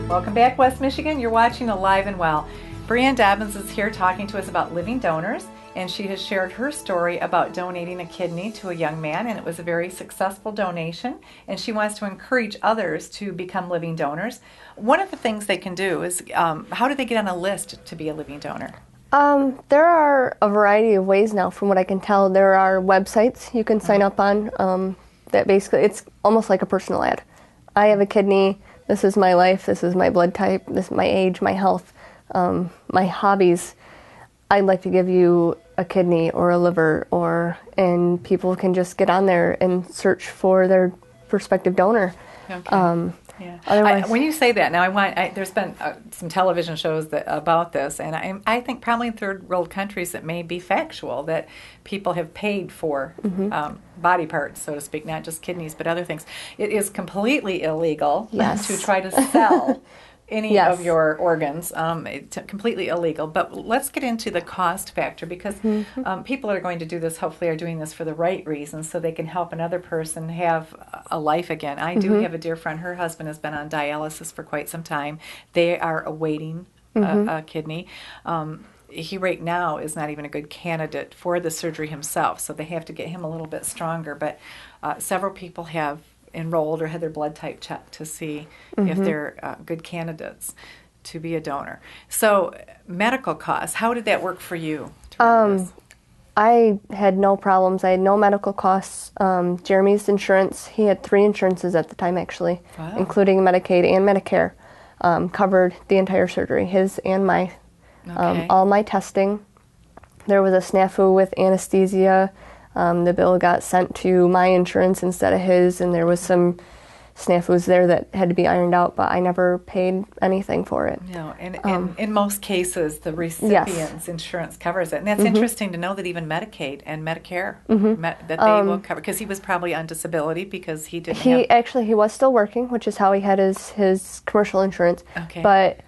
Welcome back, West Michigan. You're watching Alive and Well. Brianne Dobbins is here talking to us about living donors, and she has shared her story about donating a kidney to a young man, and it was a very successful donation, and she wants to encourage others to become living donors. One of the things they can do is, how do they get on a list to be a living donor? There are a variety of ways now, from what I can tell. There are websites you can sign up on that basically, it's almost like a personal ad. I have a kidney, this is my life, this is my blood type, this is my age, my health, my hobbies. I'd like to give you a kidney or a liver, and people can just get on there and search for their prospective donor. Okay. Yeah. When you say that, now there's been some television shows about this, and I think probably in third world countries it may be factual that people have paid for body parts, so to speak, not just kidneys but other things. It is completely illegal to try to sell any of your organs. It's completely illegal. But let's get into the cost factor, because people that are going to do this hopefully are doing this for the right reasons, so they can help another person have a life again. I do have a dear friend. Her husband has been on dialysis for quite some time. They are awaiting a kidney. He right now is not even a good candidate for the surgery himself, so they have to get him a little bit stronger. But several people have enrolled or had their blood type checked to see if they're good candidates to be a donor. So medical costs, how did that work for you? I had no problems. I had no medical costs. Jeremy's insurance, he had 3 insurances at the time actually, including Medicaid and Medicare, covered the entire surgery, his and my, all my testing. There was a snafu with anesthesia. The bill got sent to my insurance instead of his, and there was some snafus there that had to be ironed out, but I never paid anything for it. No, and in most cases, the recipient's insurance covers it. And that's interesting to know that even Medicaid and Medicare, that they will cover, because he was probably on disability because he didn't have... Actually, he was still working, which is how he had his commercial insurance. Okay. But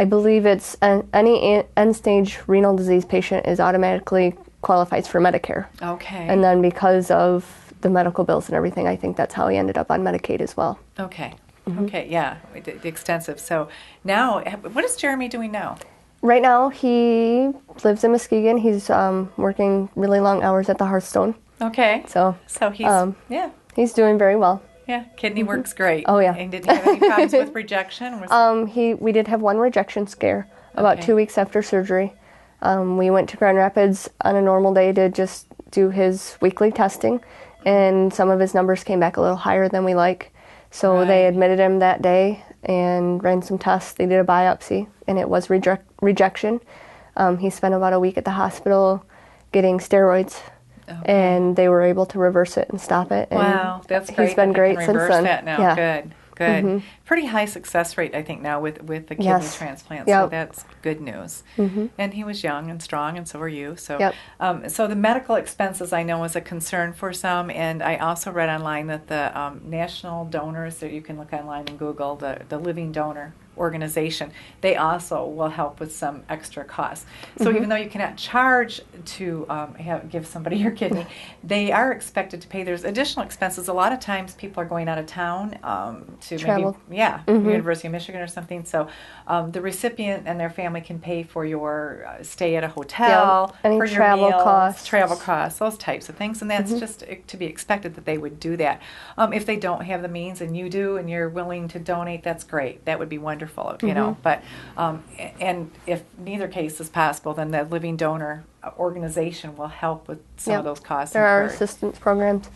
I believe it's any end-stage renal disease patient is automatically qualifies for Medicare. Okay. And then because of the medical bills and everything, I think that's how he ended up on Medicaid as well. Okay. Okay, yeah, the extensive. So now, what is Jeremy doing now? Right now, he lives in Muskegon. He's working really long hours at the Hearthstone. Okay. So he's, he's doing very well. Yeah, kidney works great. Oh, yeah. And didn't have any problems with rejection? We did have one rejection scare about 2 weeks after surgery. We went to Grand Rapids on a normal day to just do his weekly testing, and some of his numbers came back a little higher than we like. So they admitted him that day and ran some tests. They did a biopsy, and it was rejection. He spent about a week at the hospital getting steroids, and they were able to reverse it and stop it. And wow, that's great. He's been great since then. That now. Yeah. Good. Pretty high success rate, I think, now with the kidney transplant. So that's good news. And he was young and strong, and so were you. So, so the medical expenses, I know, is a concern for some. And I also read online that the national donors that you can look online and Google, the Living Donor Organization, they also will help with some extra costs. So even though you cannot charge to give somebody your kidney, they are expected to pay. There's additional expenses. A lot of times people are going out of town to travel. University of Michigan or something. So the recipient and their family can pay for your stay at a hotel, any for your travel meals, travel costs, those types of things. And that's just to be expected that they would do that. If they don't have the means and you do and you're willing to donate, that's great. That would be wonderful. You know, but and if neither case is possible, then the Living Donor Organization will help with some of those costs. There are assistance programs.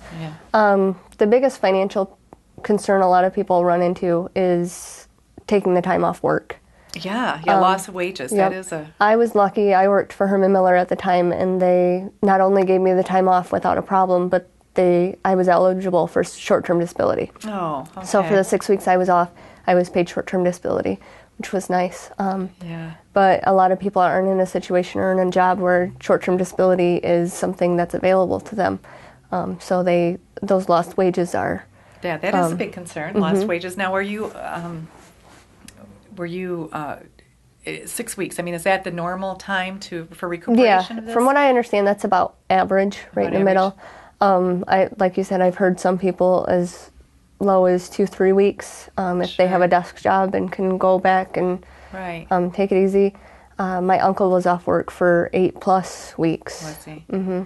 The biggest financial concern a lot of people run into is taking the time off work. Loss of wages. That is I was lucky. I worked for Herman Miller at the time, and they not only gave me the time off without a problem, but I was eligible for short-term disability. Oh, okay. So for the 6 weeks I was off, I was paid short-term disability, which was nice. But a lot of people aren't in a situation or in a job where short-term disability is something that's available to them. So those lost wages are... Yeah, that is a big concern, lost wages. Now, were you 6 weeks? I mean, is that the normal time for recuperation of this? From what I understand, that's about average, in the middle. Like you said, I've heard some people as low as 2-3 weeks if they have a desk job and can go back and take it easy. My uncle was off work for 8+ weeks. Was he? Mm-hmm.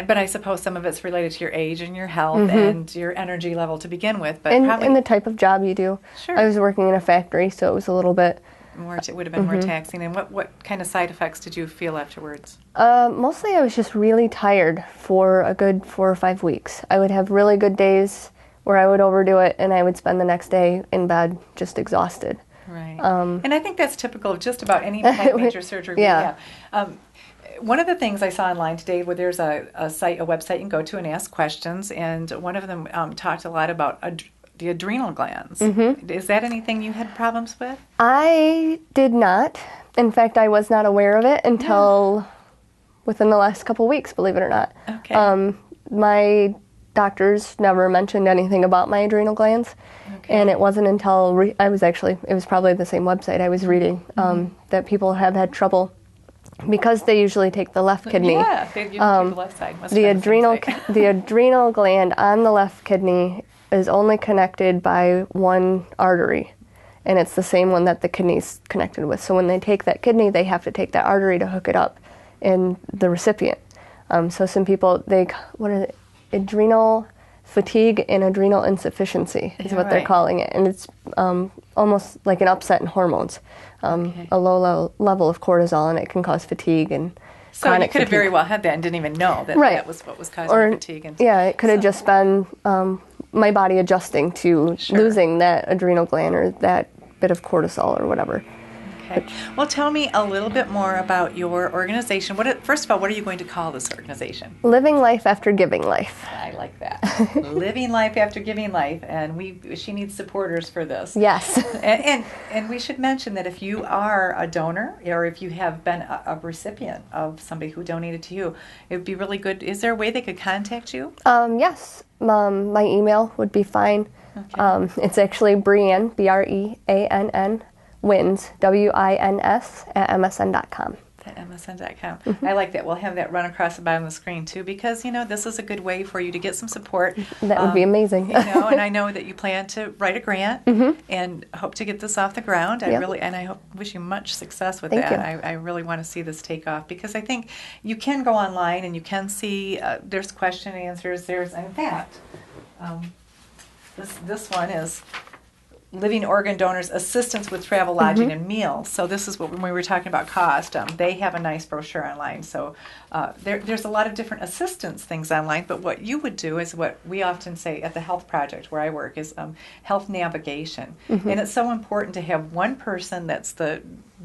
But I suppose some of it's related to your age and your health and your energy level to begin with. But and the type of job you do. Sure. I was working in a factory, so it was a little bit more. It would have been more taxing. And what kind of side effects did you feel afterwards? Mostly I was just really tired for a good 4 or 5 weeks. I would have really good days where I would overdo it, and I would spend the next day in bed just exhausted. Right. And I think that's typical of just about any kind of major surgery we have. One of the things I saw online today, where there's a website you can go to and ask questions, and one of them talked a lot about the adrenal glands. Is that anything you had problems with? I did not. In fact, I was not aware of it until within the last couple weeks, believe it or not. Okay. My doctors never mentioned anything about my adrenal glands. Okay. And it wasn't until it was probably the same website I was reading that people have had trouble because they usually take the left kidney. Yeah, they usually take the left side. The adrenal gland on the left kidney is only connected by one artery, and it's the same one that the kidney's connected with. So when they take that kidney, they have to take that artery to hook it up in the recipient. So some people, adrenal fatigue and adrenal insufficiency is what they're calling it, and it's almost like an upset in hormones. A low level of cortisol, and it can cause fatigue and so you could have very well had that and didn't even know that that was what was causing fatigue. And it could have just been my body adjusting to losing that adrenal gland or that bit of cortisol or whatever. Okay. Well, tell me a little bit more about your organization. First of all, what are you going to call this organization? Living Life After Giving Life. I like that. Living Life After Giving Life, and she needs supporters for this. Yes. And we should mention that if you are a donor or if you have been a recipient of somebody who donated to you, it would be really good. Is there a way they could contact you? Yes. My email would be fine. Okay. It's actually Breann, BREANN, wins, WINS, at MSN.com. At MSN.com. I like that. We'll have that run across the bottom of the screen, too, because, this is a good way for you to get some support. That would be amazing. And I know that you plan to write a grant and hope to get this off the ground. I wish you much success with Thank that. you. I really want to see this take off because I think you can go online and you can see there's question and answers. In fact, this one is Living Organ Donors Assistance with Travel, Lodging, and Meals. So this is when we were talking about cost. They have a nice brochure online. So there's a lot of different assistance things online. But what you would do is what we often say at the Health Project where I work is health navigation. And it's so important to have one person that's the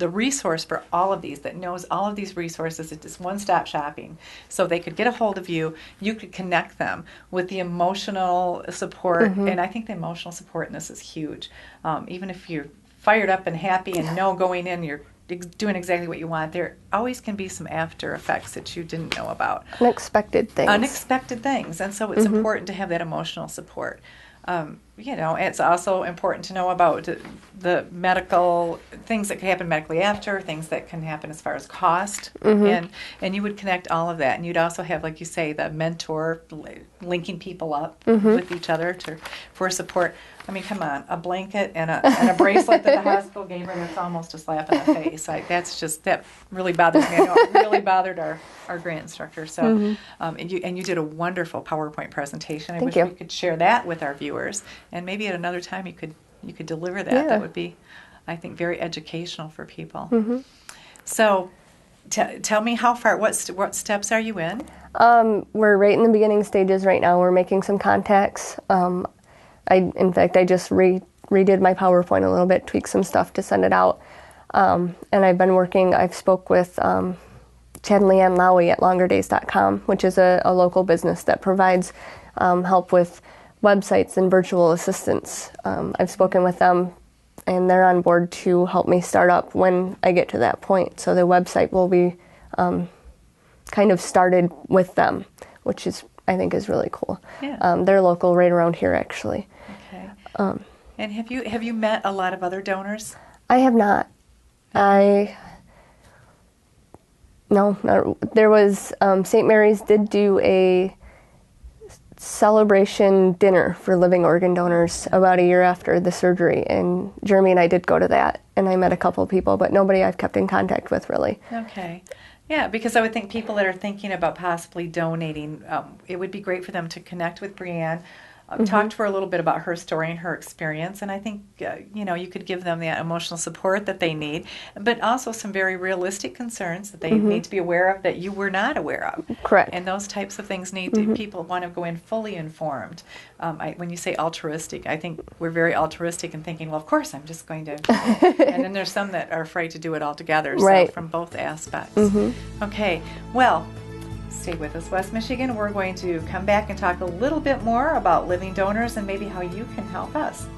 resource for all of these, that knows all of these resources. It's just one-stop shopping. So they could get a hold of you. You could connect them with the emotional support. And I think the emotional support in this is huge. Even if you're fired up and happy and know going in you're doing exactly what you want, there always can be some after effects that you didn't know about. Unexpected things. And so it's important to have that emotional support. It's also important to know about the medical things that can happen medically after, things that can happen as far as cost, and you would connect all of that. And you'd also have, like you say, the mentor linking people up with each other for support. I mean, come on, a blanket and a bracelet that the hospital gave her, that's almost a slap in the face. That really bothers me. I know it really bothered our grant instructor. So, and you did a wonderful PowerPoint presentation. I wish we could share that with our viewers. And maybe at another time you could deliver that. Yeah. That would be, I think, very educational for people. So tell me what steps are you in? We're right in the beginning stages right now. We're making some contacts. In fact, I just redid my PowerPoint a little bit, tweaked some stuff to send it out. And I've spoke with Chad and Leanne Lowy at longerdays.com, which is a local business that provides help with websites and virtual assistants. I've spoken with them, and they're on board to help me start up when I get to that point. So the website will be kind of started with them, which I think is really cool. Yeah. They're local right around here, actually. Okay. And have you met a lot of other donors? I have not. No. There was St. Mary's did do a celebration dinner for living organ donors about a year after the surgery, and Jeremy and I did go to that, and I met a couple of people, but nobody I've kept in contact with really. Okay. Yeah, because I would think people that are thinking about possibly donating, it would be great for them to connect with Brianne, talk to her a little bit about her story and her experience, and I think you could give them the emotional support that they need, but also some very realistic concerns that they need to be aware of that you were not aware of. Correct. And those types of things need to, people want to go in fully informed. When you say altruistic, I think we're very altruistic in thinking, well, of course, I'm just going to, and then there's some that are afraid to do it altogether. Right. So from both aspects. Okay, well, stay with us, West Michigan. We're going to come back and talk a little bit more about living donors and maybe how you can help us.